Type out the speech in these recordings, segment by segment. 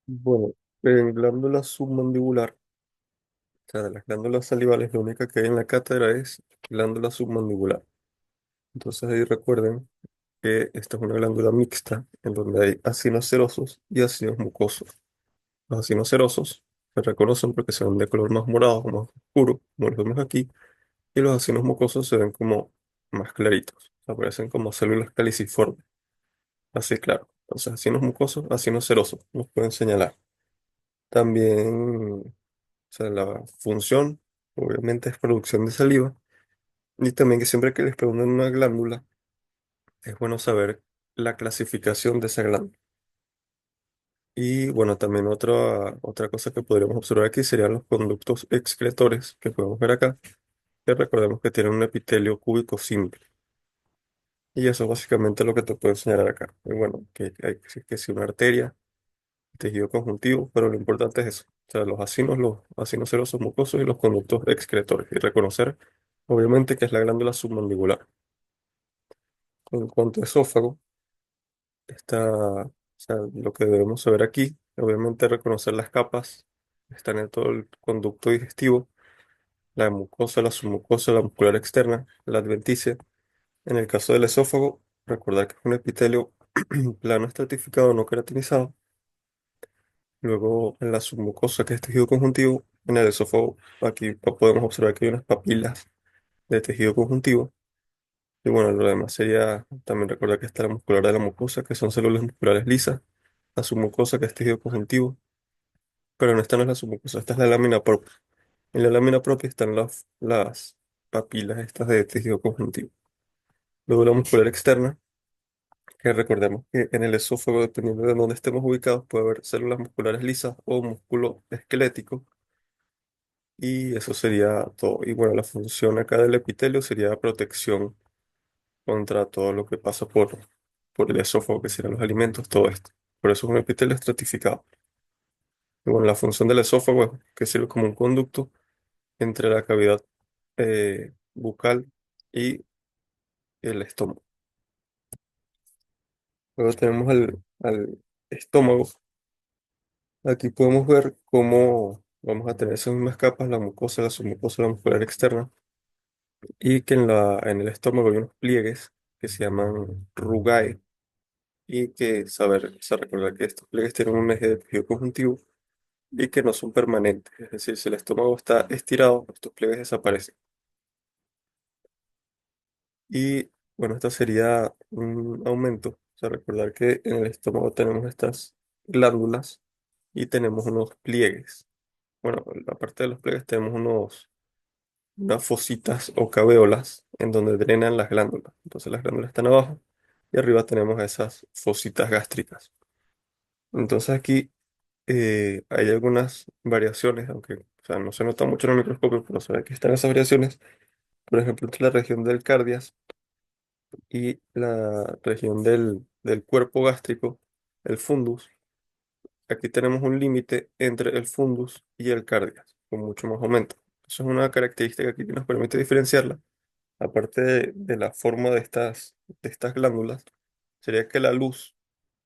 Bueno, en glándula submandibular, o sea, de las glándulas salivales, la única que hay en la cátedra es glándula submandibular. Entonces ahí recuerden que esta es una glándula mixta en donde hay ácidos serosos y ácidos mucosos. Los ácidos serosos se reconocen porque se ven de color más morado o más oscuro, como los vemos aquí, y los ácidos mucosos se ven como más claritos, aparecen como células caliciformes, así claro. Entonces, ácidos mucosos, ácidos serosos, nos pueden señalar. También, o sea, la función, obviamente, es producción de saliva. Y también que siempre que les pregunten una glándula, es bueno saber la clasificación de esa glándula. Y bueno, también otra cosa que podríamos observar aquí serían los conductos excretores que podemos ver acá, que recordemos que tienen un epitelio cúbico simple. Y eso es básicamente lo que te puedo enseñar acá. Y bueno, que hay que si una arteria, tejido conjuntivo, pero lo importante es eso. O sea, los acinos serosos mucosos y los conductos excretores. Y reconocer, obviamente, que es la glándula submandibular. En cuanto a esófago, o sea, lo que debemos saber aquí, obviamente, reconocer las capas que están en todo el conducto digestivo, la mucosa, la submucosa, la muscular externa, la adventicia. En el caso del esófago, recordar que es un epitelio plano estratificado no queratinizado. Luego, en la submucosa, que es tejido conjuntivo, en el esófago, aquí podemos observar que hay unas papilas de tejido conjuntivo. Y bueno, lo demás sería también recordar que está la muscular de la mucosa, que son células musculares lisas, la submucosa, que es tejido conjuntivo, pero no, esta no es la submucosa, esta es la lámina propia. En la lámina propia están las papilas estas de tejido conjuntivo. Luego la muscular externa, que recordemos que en el esófago, dependiendo de dónde estemos ubicados, puede haber células musculares lisas o músculo esquelético. Y eso sería todo. Y bueno, la función acá del epitelio sería protección contra todo lo que pasa por el esófago, que serían los alimentos, todo esto. Por eso es un epitelio estratificado. Y bueno, la función del esófago es que sirve como un conducto entre la cavidad bucal y el estómago. Luego tenemos al estómago. Aquí podemos ver cómo vamos a tener esas mismas capas, la mucosa, la submucosa, la muscular externa, y que en el estómago hay unos pliegues que se llaman rugae, y que se recordar que estos pliegues tienen un eje de tejido conjuntivo y que no son permanentes. Es decir, si el estómago está estirado, estos pliegues desaparecen. Y bueno, esto sería un aumento. O sea, recordar que en el estómago tenemos estas glándulas y tenemos unos pliegues. Bueno, aparte de los pliegues tenemos unas fositas o caveolas en donde drenan las glándulas. Entonces las glándulas están abajo y arriba tenemos esas fositas gástricas. Entonces aquí hay algunas variaciones, aunque o sea, no se nota mucho en el microscopio, pero se ve que están esas variaciones. Por ejemplo, entre la región del cardias y la región del cuerpo gástrico, el fundus. Aquí tenemos un límite entre el fundus y el cardias, con mucho más aumento. Eso es una característica aquí que nos permite diferenciarla. Aparte de la forma de estas glándulas, sería que la luz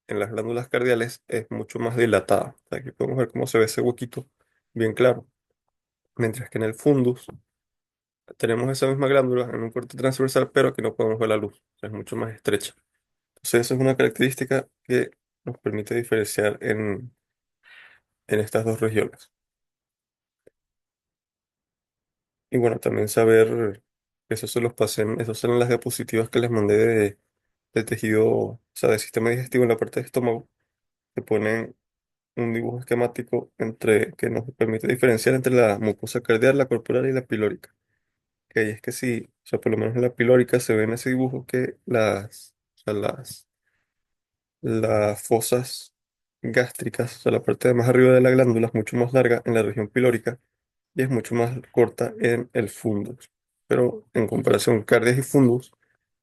en las glándulas cardiales es mucho más dilatada. O sea, aquí podemos ver cómo se ve ese huequito bien claro. Mientras que en el fundus tenemos esa misma glándula en un corte transversal, pero que no podemos ver la luz. O sea, es mucho más estrecha. Entonces, esa es una característica que nos permite diferenciar en estas dos regiones. Y bueno, también saber que esos son los pasen, esas son las diapositivas que les mandé del tejido, o sea, del sistema digestivo en la parte del estómago, que ponen un dibujo esquemático que nos permite diferenciar entre la mucosa cardiac, la corporal y la pilórica. Que ahí es que sí, o sea, por lo menos en la pilórica se ve en ese dibujo que o sea, las fosas gástricas, o sea, la parte de más arriba de la glándula es mucho más larga en la región pilórica y es mucho más corta en el fundus. Pero en comparación cardias y fundus,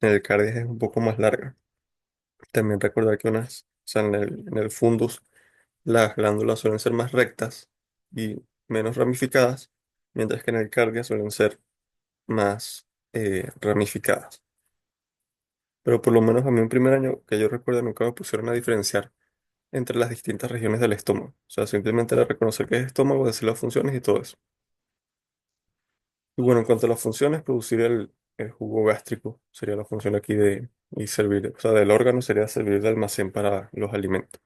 en el cardias es un poco más larga. También recordar que o sea, en el fundus las glándulas suelen ser más rectas y menos ramificadas, mientras que en el cardia suelen ser más ramificadas. Pero por lo menos a mí en primer año, que yo recuerdo, nunca me pusieron a diferenciar entre las distintas regiones del estómago. O sea, simplemente era reconocer que es estómago, decir las funciones y todo eso. Y bueno, en cuanto a las funciones, producir el jugo gástrico sería la función aquí y servir, o sea, del órgano sería servir de almacén para los alimentos.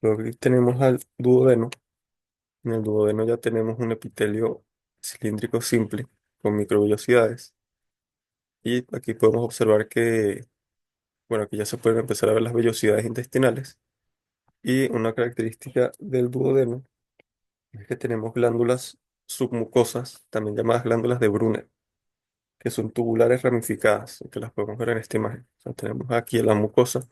Luego aquí tenemos al duodeno. En el duodeno ya tenemos un epitelio cilíndrico simple con microvellosidades. Y aquí podemos observar que, bueno, aquí ya se pueden empezar a ver las vellosidades intestinales. Y una característica del duodeno es que tenemos glándulas submucosas, también llamadas glándulas de Brunner, que son tubulares ramificadas, que las podemos ver en esta imagen. O sea, tenemos aquí en la mucosa,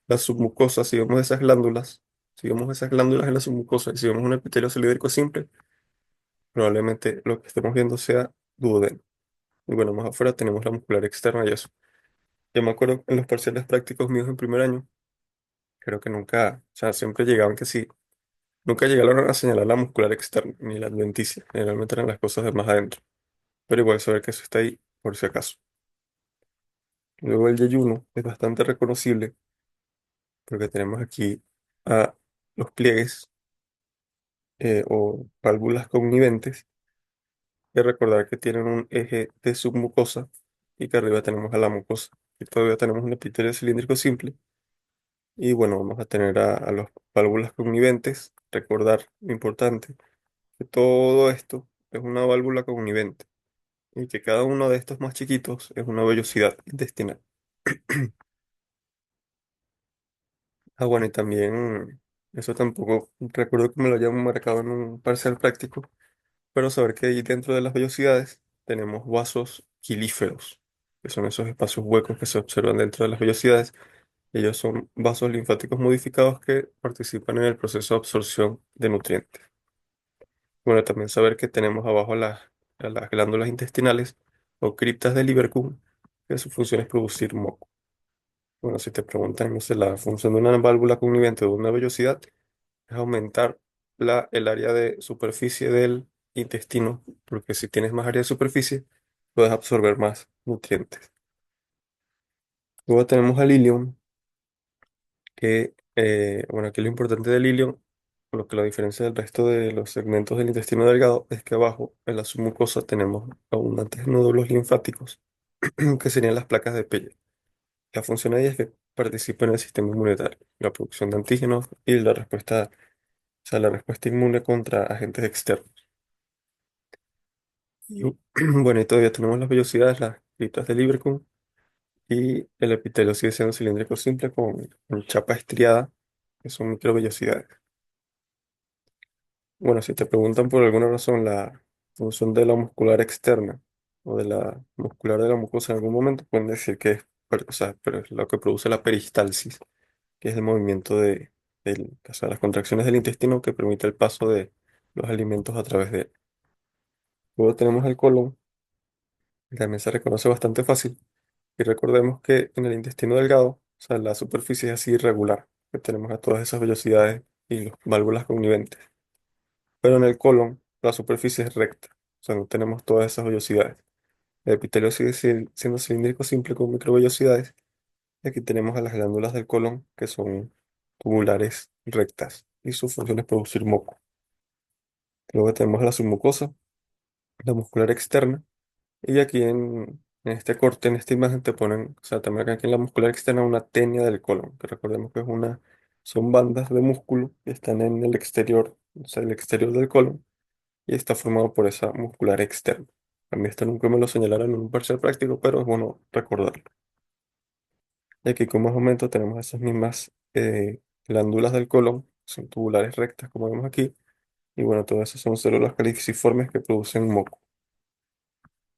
la submucosa, si vemos esas glándulas en la submucosa y si vemos un epitelio cilíndrico simple, probablemente lo que estemos viendo sea duodeno. Y bueno, más afuera tenemos la muscular externa y eso. Yo me acuerdo en los parciales prácticos míos en primer año, creo que nunca, o sea, siempre llegaban que sí, nunca llegaron a señalar la muscular externa ni la adventicia, generalmente eran las cosas de más adentro, pero igual saber que eso está ahí por si acaso. Luego el yeyuno es bastante reconocible porque tenemos aquí a los pliegues o válvulas conniventes, que recordar que tienen un eje de submucosa y que arriba tenemos a la mucosa. Y todavía tenemos un epitelio cilíndrico simple. Y bueno, vamos a tener a las válvulas conniventes. Recordar, importante, que todo esto es una válvula connivente y que cada uno de estos más chiquitos es una vellosidad intestinal. Ah, bueno, y también, eso tampoco recuerdo que me lo hayan marcado en un parcial práctico, pero saber que ahí dentro de las vellosidades tenemos vasos quilíferos, que son esos espacios huecos que se observan dentro de las vellosidades. Ellos son vasos linfáticos modificados que participan en el proceso de absorción de nutrientes. Bueno, también saber que tenemos abajo a las glándulas intestinales o criptas del Lieberkühn, que su función es producir moco. Bueno, si te preguntan, no sé, la función de una válvula connivente o de una vellosidad es aumentar el área de superficie del intestino, porque si tienes más área de superficie, puedes absorber más nutrientes. Luego tenemos al ilion, que, bueno, aquí lo importante del ilion, lo que lo diferencia del resto de los segmentos del intestino delgado, es que abajo, en la submucosa, tenemos abundantes nódulos linfáticos, que serían las placas de Peyerl. La función ahí es que participa en el sistema inmunitario, la producción de antígenos y la respuesta, o sea, la respuesta inmune contra agentes externos. Y, bueno, y todavía tenemos las vellosidades, las criptas de Lieberkühn, y el epitelio sigue siendo cilíndrico simple con chapa estriada, que son microvellosidades. Bueno, si te preguntan por alguna razón la función de la muscular externa o de la muscular de la mucosa en algún momento, pueden decir que es, o sea, pero es lo que produce la peristalsis, que es el movimiento o sea, las contracciones del intestino que permite el paso de los alimentos a través de él. Luego tenemos el colon, que también se reconoce bastante fácil. Y recordemos que en el intestino delgado, o sea, la superficie es así irregular, que tenemos a todas esas vellosidades y las válvulas conniventes. Pero en el colon, la superficie es recta, o sea, no tenemos todas esas vellosidades. El epitelio sigue siendo cilíndrico simple con microvellosidades. Y aquí tenemos a las glándulas del colon, que son tubulares rectas, y su función es producir moco. Luego tenemos a la submucosa, la muscular externa, y aquí en este corte, en esta imagen, te ponen, o sea, también aquí en la muscular externa, una tenia del colon, que recordemos que son bandas de músculo que están en el exterior, o sea, el exterior del colon, y está formado por esa muscular externa. A mí esto nunca me lo señalaron en un parcial práctico, pero es bueno recordarlo. Y aquí como aumento tenemos esas mismas glándulas del colon, son tubulares rectas como vemos aquí, y bueno, todas esas son células caliciformes que producen moco.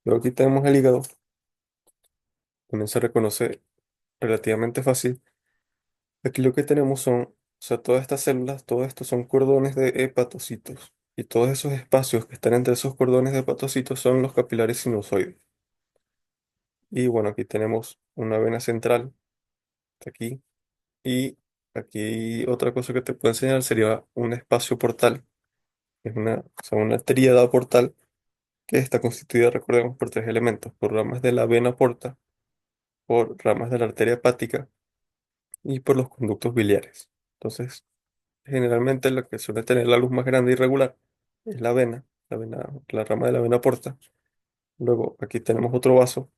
Luego aquí tenemos el hígado, también se reconoce relativamente fácil. Aquí lo que tenemos son, o sea, todas estas células, todo esto son cordones de hepatocitos, y todos esos espacios que están entre esos cordones de hepatocitos son los capilares sinusoides. Y bueno, aquí tenemos una vena central, está aquí. Y aquí otra cosa que te puedo enseñar sería un espacio portal. Es o sea, una tríada portal que está constituida, recordemos, por tres elementos: por ramas de la vena porta, por ramas de la arteria hepática y por los conductos biliares. Entonces, generalmente la que suele tener la luz más grande y regular es la rama de la vena porta. Luego aquí tenemos otro vaso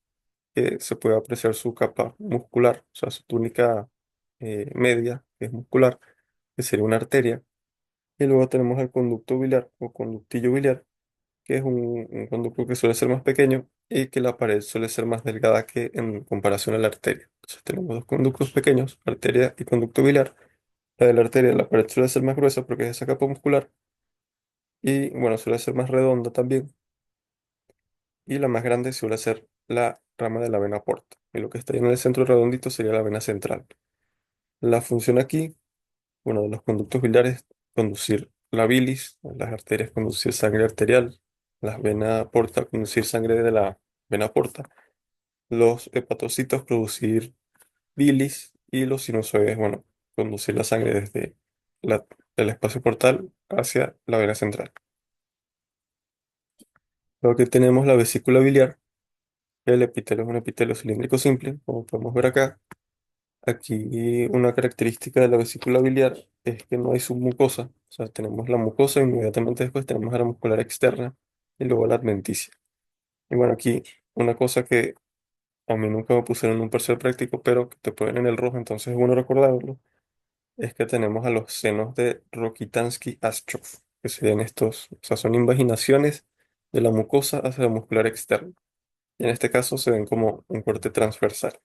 que se puede apreciar su capa muscular, o sea, su túnica media, que es muscular, que sería una arteria. Y luego tenemos el conducto biliar o conductillo biliar, que es un conducto que suele ser más pequeño y que la pared suele ser más delgada que en comparación a la arteria. Entonces tenemos dos conductos pequeños, arteria y conducto biliar. La de la arteria, la pared suele ser más gruesa porque es esa capa muscular y bueno, suele ser más redonda también. Y la más grande suele ser la rama de la vena porta. Y lo que está ahí en el centro redondito sería la vena central. La función aquí, bueno, de los conductos biliares, conducir la bilis, las arterias, conducir sangre arterial, las venas porta, conducir sangre de la vena porta, los hepatocitos, producir bilis y los sinusoides, bueno, conducir la sangre desde la- el espacio portal hacia la vena central. Luego que tenemos la vesícula biliar, el epitelio es un epitelio cilíndrico simple, como podemos ver acá. Aquí una característica de la vesícula biliar es que no hay submucosa, o sea, tenemos la mucosa, inmediatamente después tenemos a la muscular externa y luego la adventicia. Y bueno, aquí una cosa que a mí nunca me pusieron en un parcial práctico, pero que te ponen en el rojo, entonces es bueno recordarlo, es que tenemos a los senos de Rokitansky-Aschov, que serían estos, o sea, son invaginaciones de la mucosa hacia la muscular externa. Y en este caso se ven como un corte transversal.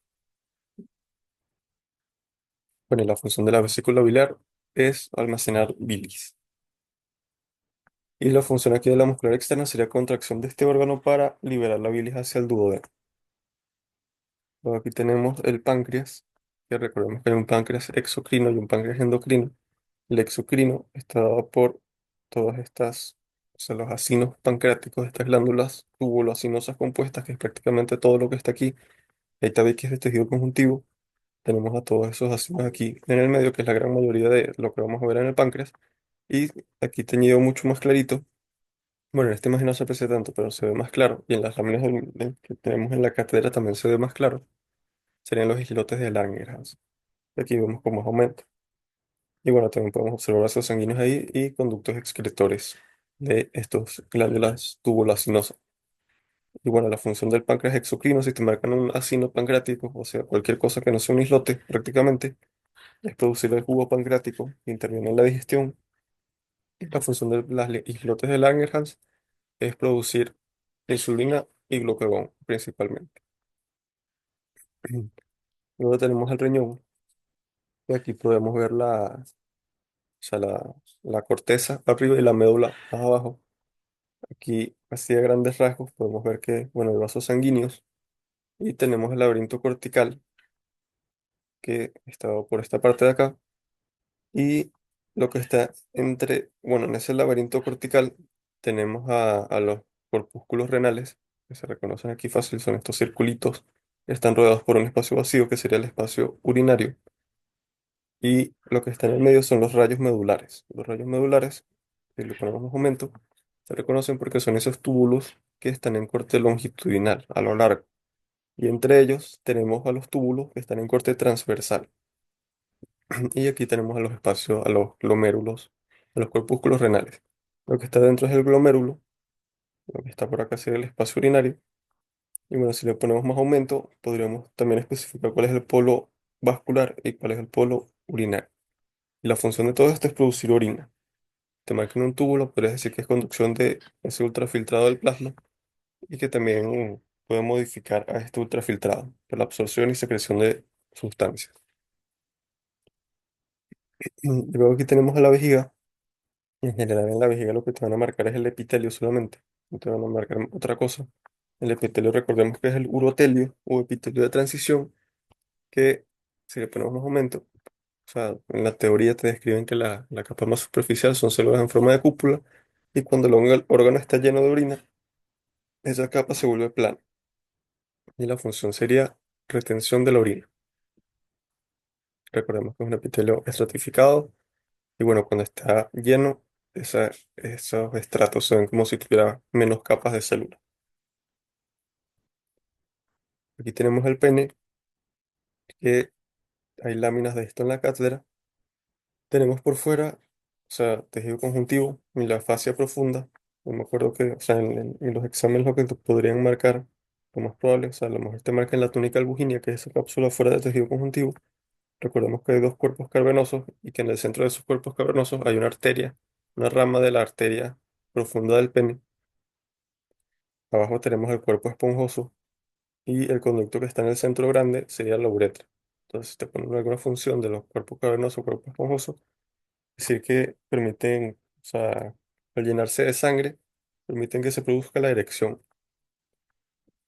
Bueno, y la función de la vesícula biliar es almacenar bilis. Y la función aquí de la muscular externa sería contracción de este órgano para liberar la bilis hacia el duodeno. Luego aquí tenemos el páncreas, que recordemos que hay un páncreas exocrino y un páncreas endocrino. El exocrino está dado por todas estas, o sea, los acinos pancreáticos, estas glándulas tubuloacinosas compuestas, que es prácticamente todo lo que está aquí. El tabique de tejido conjuntivo. Tenemos a todos esos acinos aquí en el medio, que es la gran mayoría de lo que vamos a ver en el páncreas. Y aquí teñido mucho más clarito. Bueno, en esta imagen no se aprecia tanto, pero se ve más claro. Y en las láminas que tenemos en la cátedra también se ve más claro. Serían los islotes de Langerhans. Aquí vemos cómo aumenta. Y bueno, también podemos observar vasos sanguíneos ahí y conductos excretores de estos glándulas tubulacinosas. Y bueno, la función del páncreas exocrino, si te marcan un acino pancreático, o sea, cualquier cosa que no sea un islote prácticamente, es producir el jugo pancreático que interviene en la digestión. Y la función de las islotes de Langerhans es producir insulina y glucagón principalmente. Luego tenemos el riñón, y aquí podemos ver o sea, la corteza arriba y la médula más abajo. Aquí, así a grandes rasgos, podemos ver que, bueno, hay vasos sanguíneos y tenemos el laberinto cortical que está por esta parte de acá. Y lo que está entre, bueno, en ese laberinto cortical tenemos a los corpúsculos renales, que se reconocen aquí fácil, son estos circulitos que están rodeados por un espacio vacío que sería el espacio urinario. Y lo que está en el medio son los rayos medulares. Los rayos medulares, si le ponemos un aumento, se reconocen porque son esos túbulos que están en corte longitudinal, a lo largo. Y entre ellos tenemos a los túbulos que están en corte transversal. Y aquí tenemos a los espacios, a los glomérulos, a los corpúsculos renales. Lo que está dentro es el glomérulo, lo que está por acá sería el espacio urinario. Y bueno, si le ponemos más aumento, podríamos también especificar cuál es el polo vascular y cuál es el polo urinario. Y la función de todo esto es producir orina. Te marcan un túbulo, pero es decir que es conducción de ese ultrafiltrado del plasma y que también puede modificar a este ultrafiltrado por la absorción y secreción de sustancias. Y luego aquí tenemos a la vejiga. En general, en la vejiga lo que te van a marcar es el epitelio solamente, no te van a marcar otra cosa. El epitelio, recordemos que es el urotelio o epitelio de transición, que si le ponemos más aumento, o sea, en la teoría te describen que la capa más superficial son células en forma de cúpula, y cuando el órgano está lleno de orina, esa capa se vuelve plana, y la función sería retención de la orina. Recordemos que es un epitelio estratificado, y bueno, cuando está lleno, esos estratos se ven como si tuviera menos capas de células. Aquí tenemos el pene, que hay láminas de esto en la cátedra. Tenemos por fuera, o sea, tejido conjuntivo y la fascia profunda. No me acuerdo que, o sea, en los exámenes lo que te podrían marcar, lo más probable, o sea, a lo mejor te marcan la túnica albuginea, que es esa cápsula fuera del tejido conjuntivo. Recordemos que hay dos cuerpos cavernosos y que en el centro de esos cuerpos cavernosos hay una arteria, una rama de la arteria profunda del pene. Abajo tenemos el cuerpo esponjoso y el conducto que está en el centro grande sería la uretra. Entonces, si te ponen alguna función de los cuerpos cavernosos o cuerpos esponjosos, es decir que permiten, o sea, al llenarse de sangre, permiten que se produzca la erección.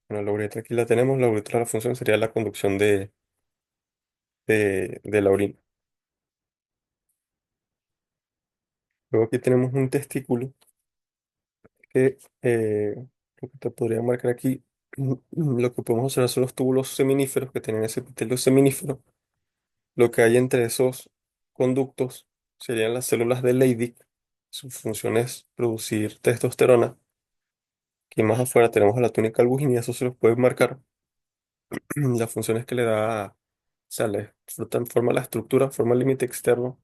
Bueno, la uretra aquí la tenemos, la uretra la función sería la conducción de la orina. Luego aquí tenemos un testículo que lo que te podría marcar aquí, lo que podemos observar son los túbulos seminíferos que tienen ese epitelio seminífero. Lo que hay entre esos conductos serían las células de Leydig. Su función es producir testosterona. Aquí más afuera tenemos a la túnica albuginea, eso se los puede marcar. La función es que le da, o sea, forma la estructura, forma el límite externo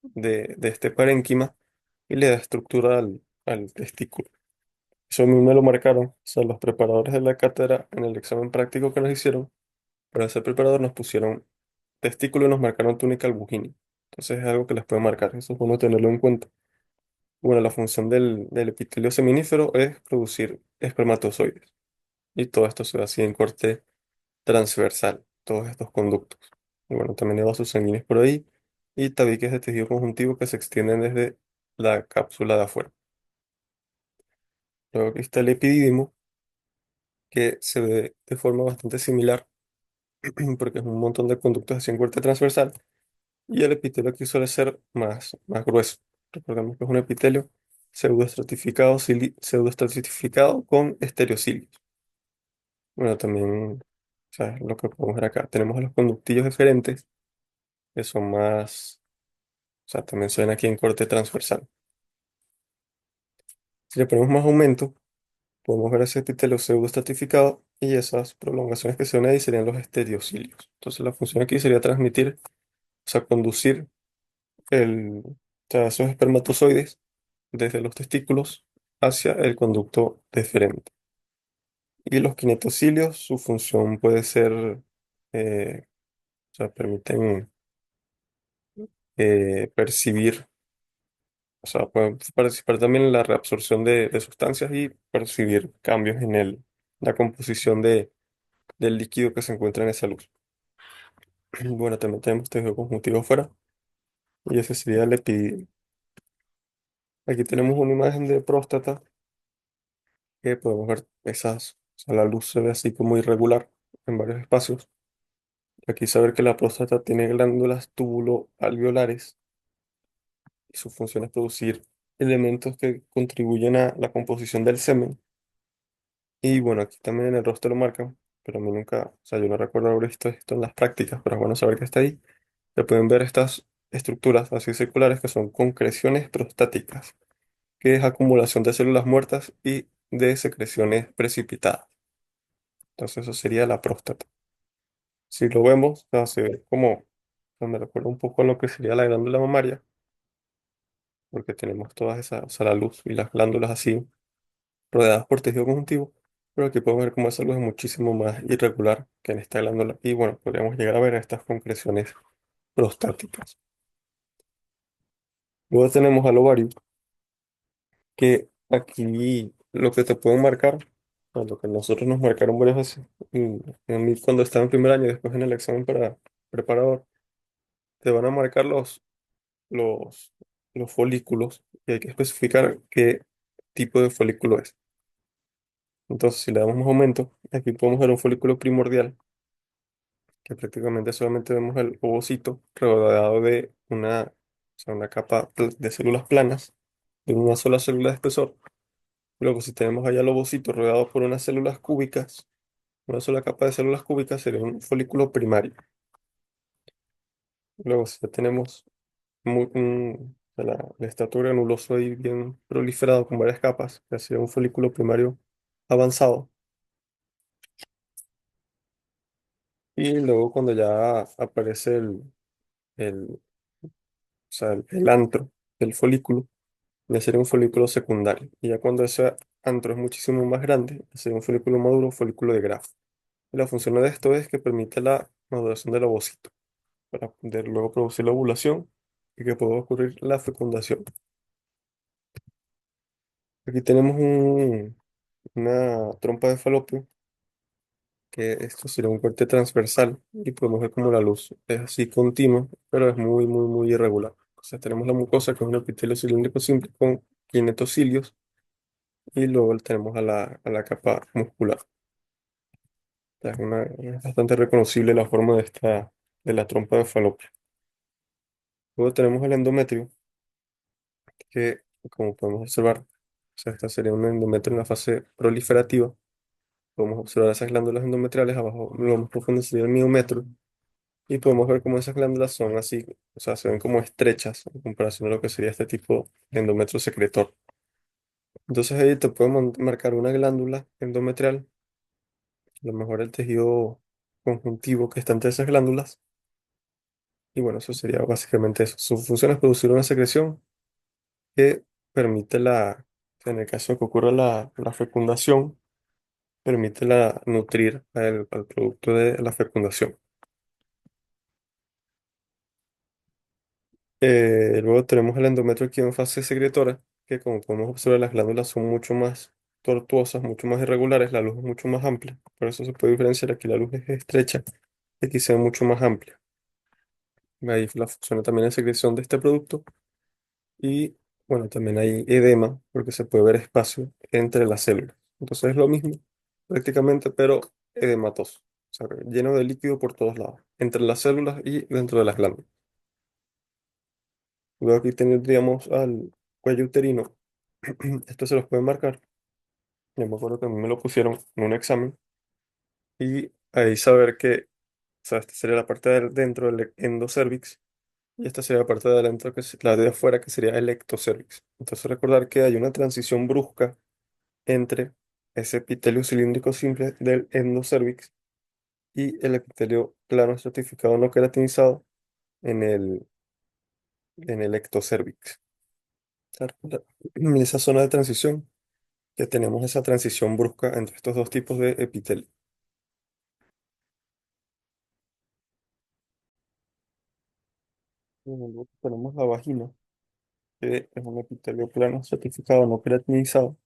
de este parénquima y le da estructura al testículo. Eso a mí me lo marcaron, o sea, los preparadores de la cátedra en el examen práctico que nos hicieron, para ser preparador nos pusieron testículo y nos marcaron túnica albuginea. Entonces es algo que les puede marcar, eso es bueno tenerlo en cuenta. Bueno, la función del epitelio seminífero es producir espermatozoides y todo esto se da así en corte transversal, todos estos conductos. Y bueno, también hay vasos sanguíneos por ahí y tabiques de tejido conjuntivo que se extienden desde la cápsula de afuera. Luego aquí está el epidídimo, que se ve de forma bastante similar porque es un montón de conductos así en corte transversal y el epitelio aquí suele ser más grueso. Recordemos que es un epitelio pseudoestratificado, pseudoestratificado con estereocilios. Bueno, también, o sea, lo que podemos ver acá, tenemos a los conductillos eferentes, que son más, o sea, también se ven aquí en corte transversal. Si le ponemos más aumento, podemos ver ese epitelio pseudoestratificado y esas prolongaciones que se ven ahí serían los estereocilios. Entonces la función aquí sería transmitir, o sea, conducir o sea, esos espermatozoides desde los testículos hacia el conducto deferente. Y los kinetocilios, su función puede ser, o sea, permiten percibir, o sea, pueden participar también en la reabsorción de sustancias y percibir cambios en la composición del líquido que se encuentra en esa luz. Bueno, también tenemos tejido conjuntivo afuera y ese sería el epidídimo. Aquí tenemos una imagen de próstata que podemos ver o sea, la luz se ve así como irregular en varios espacios. Aquí saber que la próstata tiene glándulas túbulo-alveolares y su función es producir elementos que contribuyen a la composición del semen. Y bueno, aquí también en el rostro lo marcan, pero a mí nunca, o sea, yo no recuerdo haber visto esto en las prácticas, pero es bueno saber que está ahí. Se pueden ver estas estructuras así circulares que son concreciones prostáticas, que es acumulación de células muertas y de secreciones precipitadas. Entonces eso sería la próstata. Si lo vemos, o sea, se ve como, o sea, me recuerda un poco a lo que sería la glándula mamaria, porque tenemos todas esas, o sea, la luz y las glándulas así rodeadas por tejido conjuntivo, pero aquí podemos ver cómo esa luz es muchísimo más irregular que en esta glándula y bueno, podríamos llegar a ver estas concreciones prostáticas. Luego tenemos al ovario, que aquí lo que te pueden marcar, o lo que nosotros nos marcaron varias veces, y a mí cuando estaba en primer año y después en el examen para preparador, te van a marcar los, los folículos y hay que especificar qué tipo de folículo es. Entonces, si le damos más aumento, aquí podemos ver un folículo primordial, que prácticamente solamente vemos el ovocito rodeado de o sea, una capa de células planas, de una sola célula de espesor. Luego, si tenemos allá el ovocito rodeado por unas células cúbicas, una sola capa de células cúbicas sería un folículo primario. Luego, si ya tenemos o sea, la estatura granuloso ahí bien proliferado con varias capas, que sería un folículo primario avanzado. Y luego cuando ya aparece o sea, el antro del folículo, ya sería un folículo secundario. Y ya cuando ese antro es muchísimo más grande, sería un folículo maduro, un folículo de grafo. Y la función de esto es que permite la maduración del ovocito para poder luego producir la ovulación y que pueda ocurrir la fecundación. Aquí tenemos una trompa de falopio, que esto sería un corte transversal y podemos ver como la luz es así continua, pero es muy, muy, muy irregular. O sea, tenemos la mucosa, que es un epitelio cilíndrico simple con kinetocilios, y luego tenemos a la capa muscular. Es bastante reconocible la forma de la trompa de falopio. Luego tenemos el endometrio, que como podemos observar, o sea, esta sería un endometrio en la fase proliferativa. Podemos observar esas glándulas endometriales abajo, lo más profundo sería el miometrio, y podemos ver cómo esas glándulas son así, o sea, se ven como estrechas en comparación a lo que sería este tipo de endometrio secretor. Entonces ahí te podemos marcar una glándula endometrial, a lo mejor el tejido conjuntivo que está entre esas glándulas, y bueno, eso sería básicamente eso. Su función es producir una secreción que permite en el caso de que ocurra la fecundación, permite nutrir al producto de la fecundación. Luego tenemos el endometrio aquí en fase secretora, que como podemos observar las glándulas son mucho más tortuosas, mucho más irregulares, la luz es mucho más amplia. Por eso se puede diferenciar, aquí la luz es estrecha y aquí se ve mucho más amplia. Ahí la función también de secreción de este producto. Y bueno, también hay edema, porque se puede ver espacio entre las células. Entonces es lo mismo prácticamente, pero edematoso. O sea, lleno de líquido por todos lados, entre las células y dentro de las glándulas. Luego aquí tendríamos al cuello uterino. Esto se los pueden marcar. Yo me acuerdo que a mí me lo pusieron en un examen. Y ahí saber que, o sea, esta sería la parte de dentro del endocervix. Y esta sería la parte de adentro, la de afuera, que sería el ectocervix. Entonces recordar que hay una transición brusca entre ese epitelio cilíndrico simple del endocervix y el epitelio plano estratificado no queratinizado en en el ectocervix. O sea, en esa zona de transición, que tenemos esa transición brusca entre estos dos tipos de epitelio. Luego tenemos la vagina, que es un epitelio plano estratificado no queratinizado,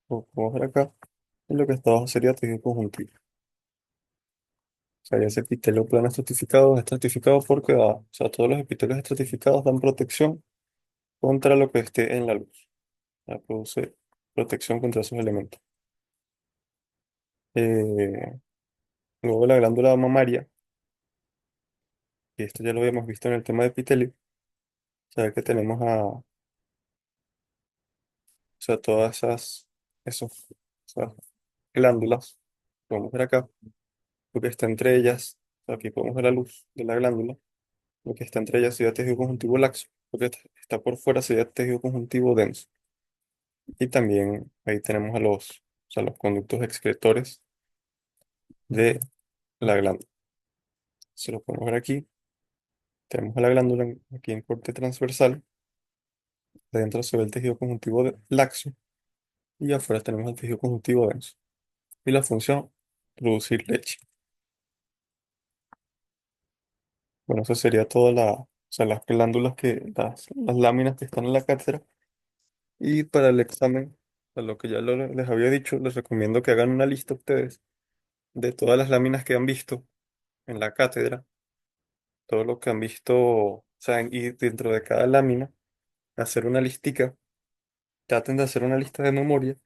como podemos ver acá, y lo que está abajo sería tejido conjuntivo. O sea, ya ese epitelio plano estratificado es estratificado porque o sea, todos los epitelios estratificados dan protección contra lo que esté en la luz. O sea, produce protección contra esos elementos. Eh, Luego la glándula mamaria, y esto ya lo habíamos visto en el tema de epitelio, o sea, que tenemos o sea, todas esas glándulas, podemos ver acá, lo que está entre ellas, o sea, aquí podemos ver la luz de la glándula, lo que está entre ellas sería tejido conjuntivo laxo, lo que está por fuera sería tejido conjuntivo denso. Y también ahí tenemos o sea, los conductos excretores de la glándula. Se lo podemos ver aquí. Tenemos a la glándula aquí en corte transversal. Adentro se ve el tejido conjuntivo laxo y afuera tenemos el tejido conjuntivo denso. Y la función, producir leche. Bueno, eso sería o sea, las glándulas las láminas que están en la cátedra. Y para el examen, a lo que ya les había dicho, les recomiendo que hagan una lista ustedes de todas las láminas que han visto en la cátedra, todo lo que han visto, o sea, y dentro de cada lámina, hacer una listica. Traten de hacer una lista de memoria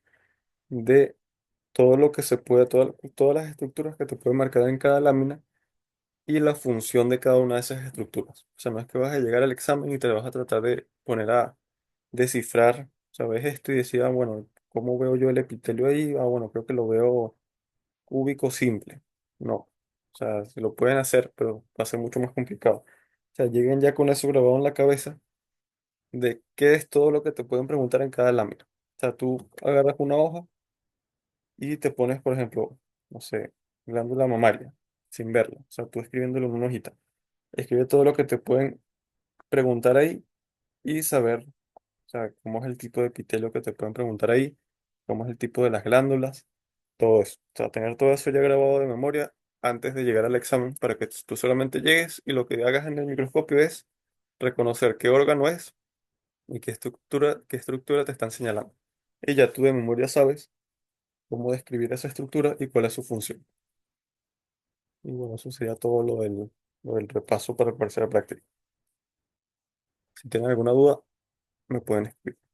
de todo lo que se puede, todas las estructuras que te pueden marcar en cada lámina y la función de cada una de esas estructuras. O sea, no es que vas a llegar al examen y te vas a tratar de poner a descifrar, ¿sabes? Esto y decir, ah, bueno, ¿cómo veo yo el epitelio ahí? Ah, bueno, creo que lo veo cúbico simple. No. O sea, se lo pueden hacer, pero va a ser mucho más complicado. O sea, lleguen ya con eso grabado en la cabeza de qué es todo lo que te pueden preguntar en cada lámina. O sea, tú agarras una hoja y te pones, por ejemplo, no sé, glándula mamaria. sin verlo. O sea, tú escribiéndolo en una hojita. Escribe todo lo que te pueden preguntar ahí y saber, o sea, cómo es el tipo de epitelio que te pueden preguntar ahí, cómo es el tipo de las glándulas, todo eso. O sea, tener todo eso ya grabado de memoria antes de llegar al examen para que tú solamente llegues y lo que hagas en el microscopio es reconocer qué órgano es y qué estructura te están señalando. Y ya tú de memoria sabes cómo describir esa estructura y cuál es su función. Y bueno, eso sería todo lo del repaso para la parcial práctica. Si tienen alguna duda, me pueden escribir.